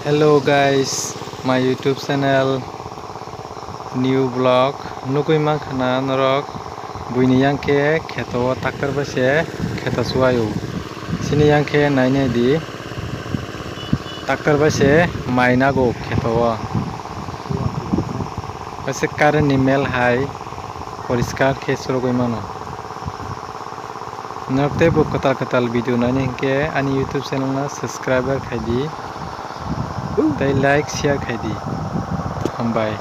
Hello guys, my YouTube channel new vlog nukui makhana norok buini yangke kheto Traktar base kheto suwayo sini yangke naine di Traktar base mai nago kheto base current ni mel hai poriskar khe surogoi mano nokte bo kotal video naine ke ani YouTube channel na subscriber khaidi tai like share khaidi hambai